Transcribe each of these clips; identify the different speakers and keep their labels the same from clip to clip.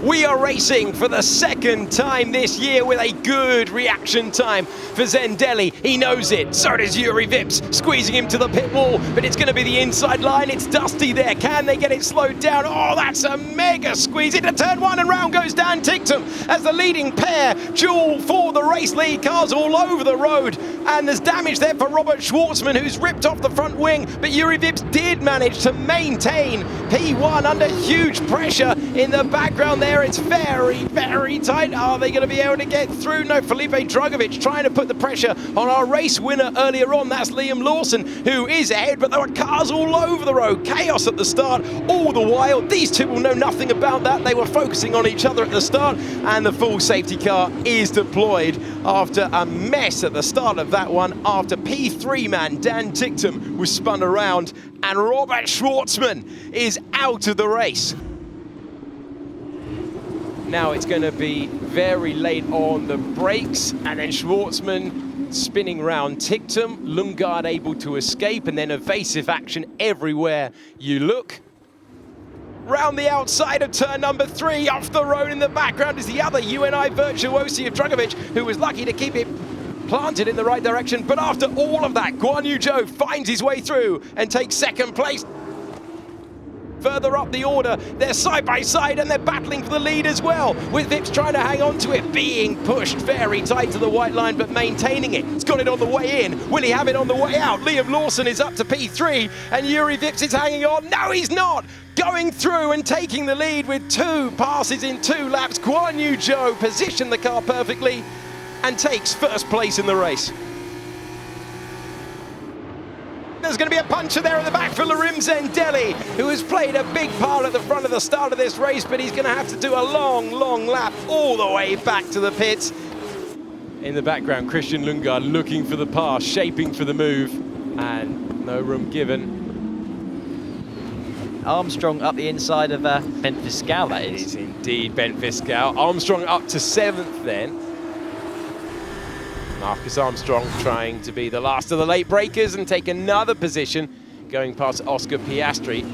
Speaker 1: We are racing for the second time this year with a good reaction time for Zendelli. He knows it, so does Juri Vips, squeezing him to the pit wall, but it's going to be the inside line. It's Dusty there. Can they get it slowed down? Oh, that's a mega squeeze into turn one, and round goes Dan Ticktum as the leading pair duel for the race lead. Cars all over the road, and there's damage there for Robert Schwartzman, who's ripped off the front wing, but Juri Vips did manage to maintain P1 under huge pressure in the background there. It's very, very tight. Are they going to be able to get through? No, Felipe Drugovich trying to put the pressure on our race winner earlier on. That's Liam Lawson, who is ahead, but there were cars all over the road. Chaos at the start. All the while, these two will know nothing about that. They were focusing on each other at the start, and the full safety car is deployed after a mess at the start of that one, after P3 man Dan Ticktum was spun around, and Robert Schwartzman is out of the race. Now it's going to be very late on the brakes, and then Schwartzman spinning round Ticktum, Lundgaard able to escape, and then evasive action everywhere you look. Round the outside of turn number 3, off the road in the background is the other UNI virtuosi of Drugovich, who was lucky to keep it planted in the right direction. But after all of that, Guan Yu Zhou finds his way through and takes second place. Further up the order, they're side by side and they're battling for the lead as well, with Vips trying to hang on to it, being pushed very tight to the white line, but maintaining it. It's got it on the way in. Will he have it on the way out? Liam Lawson is up to P3, and Juri Vips is hanging on. No, he's not! Going through and taking the lead with 2 passes in 2 laps. Guan Yu Zhou positioned the car perfectly and takes first place in the race. There's going to be a puncher there at the back for Larim Zendelli, who has played a big part at the front of the start of this race, but he's going to have to do a long, long lap all the way back to the pits. In the background, Christian Lundgaard looking for the pass, shaping for the move, and no room given.
Speaker 2: Armstrong up the inside of Ben Fiscal, that is.
Speaker 1: It is indeed Ben Fiscal. Armstrong up to 7th then. Marcus Armstrong trying to be the last of the late breakers and take another position, going past Oscar Piastri.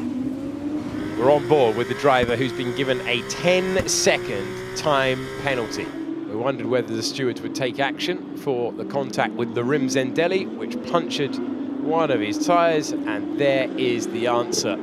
Speaker 1: We're on board with the driver who's been given a 10-second time penalty. We wondered whether the stewards would take action for the contact with the Larim Zendelli, which punctured one of his tyres, and there is the answer.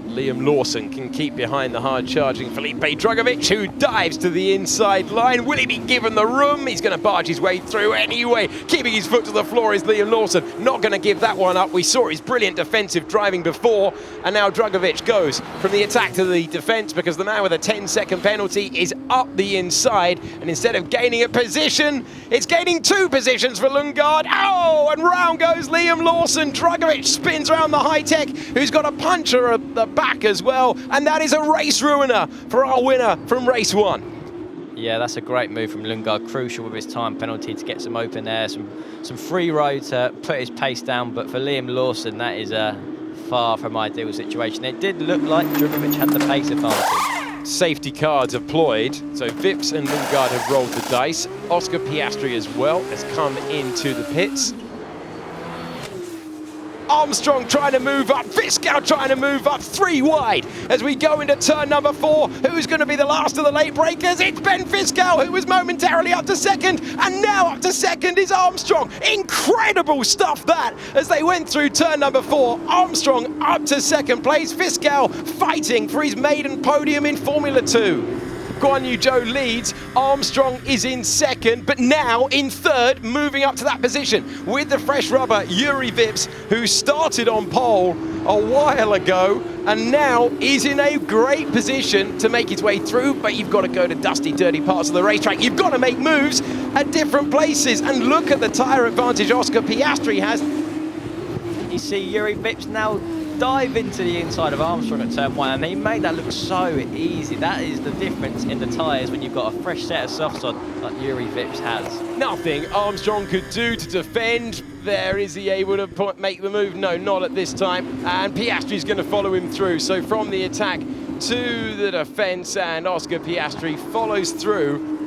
Speaker 1: Liam Lawson can keep behind the hard-charging Felipe Drugovich, who dives to the inside line. Will he be given the room? He's going to barge his way through anyway. Keeping his foot to the floor is Liam Lawson. Not going to give that one up. We saw his brilliant defensive driving before, and now Drugovich goes from the attack to the defence, because the man with a 10-second penalty is up the inside, and instead of gaining a position, it's gaining 2 positions for Lundgaard. Oh, and round goes Liam Lawson. Drugovich spins around the high-tech, who's got a puncher at the back as well, and that is a race ruiner for our winner from race 1.
Speaker 2: Yeah, that's a great move from Lundgaard, crucial with his time penalty to get some open air, some free road to put his pace down, but for Liam Lawson, that is a far from ideal situation. It did look like Drugovich had the pace advantage.
Speaker 1: Safety car deployed, so Vips and Lundgaard have rolled the dice. Oscar Piastri as well has come into the pits. Armstrong trying to move up, Fiscal trying to move up, 3 wide as we go into turn number 4. Who's going to be the last of the late breakers? It's Ben Fiscal, who was momentarily up to 2nd, and now up to 2nd is Armstrong. Incredible stuff that, as they went through turn number 4. Armstrong up to 2nd place, Fiscal fighting for his maiden podium in Formula 2. Guan Yu Zhou leads, Armstrong is in 2nd, but now in 3rd, moving up to that position with the fresh rubber, Juri Vips, who started on pole a while ago and now is in a great position to make his way through, but you've got to go to dusty, dirty parts of the racetrack. You've got to make moves at different places, and look at the tyre advantage Oscar Piastri has.
Speaker 2: You see Juri Vips now dive into the inside of Armstrong at turn 1, and he made that look so easy. That is the difference in the tyres when you've got a fresh set of softs on like Juri Vips has.
Speaker 1: Nothing Armstrong could do to defend. There, is he able to make the move? No, not at this time. And Piastri's going to follow him through. So from the attack to the defence, and Oscar Piastri follows through.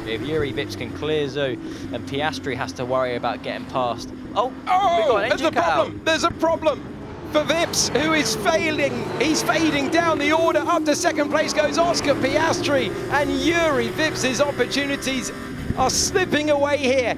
Speaker 2: If Juri Vips can clear Zhou, and Piastri has to worry about getting past. Oh,
Speaker 1: Oh,
Speaker 2: we've got an
Speaker 1: there's
Speaker 2: engine
Speaker 1: a problem.
Speaker 2: cut out.
Speaker 1: There's a problem. For Vips, who is failing, he's fading down the order. Up to second place goes Oscar Piastri, and Yuri Vips' opportunities are slipping away here.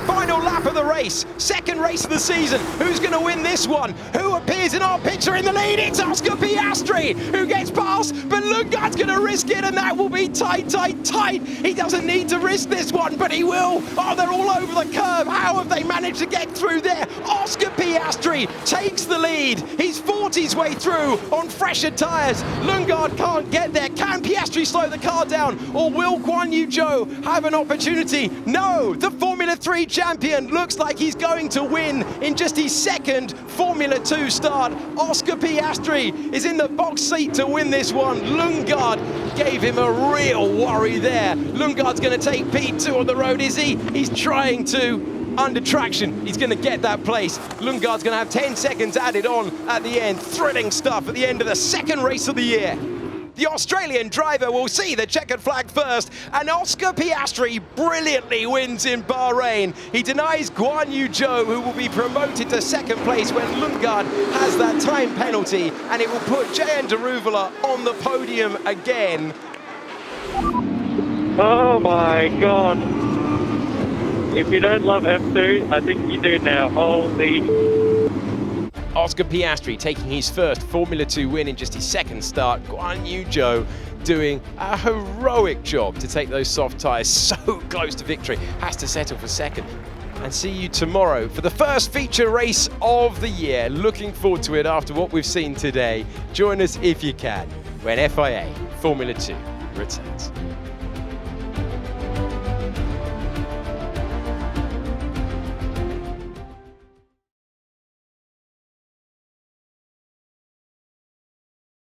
Speaker 1: Final lap of the race, second race of the season. Who's going to win this one? Who appears in our picture in the lead? It's Oscar Piastri, who gets past, but Lundgaard's going to risk it, and that will be tight. He doesn't need to risk this one, but he will. Oh, they're all over the curve. How have they managed to get through there? Oscar Piastri takes the lead. He's 40 his way through on fresher tyres. Lundgaard can't get there. Can Piastri slow the car down, or will Guan Yu Zhou have an opportunity? No, the Formula 3 champion looks like he's going to win in just his second Formula 2 start. Oscar Piastri is in the box seat to win this one. Lundgaard gave him a real worry there. Lundgaard's going to take P2 on the road, is he? He's trying to. Under traction, he's going to get that place. Lundgaard's going to have 10 seconds added on at the end. Thrilling stuff at the end of the second race of the year. The Australian driver will see the checkered flag first, and Oscar Piastri brilliantly wins in Bahrain. He denies Guan Yu Zhou, who will be promoted to second place when Lundgaard has that time penalty, and it will put Jehan Daruvala on the podium again.
Speaker 3: Oh my God. If you don't love F2, I think you do now. Holy.
Speaker 1: Oscar Piastri taking his first Formula 2 win in just his second start. Guan Yu Zhou doing a heroic job to take those soft tyres so close to victory. Has to settle for second. And see you tomorrow for the first feature race of the year. Looking forward to it after what we've seen today. Join us if you can when FIA Formula 2 returns.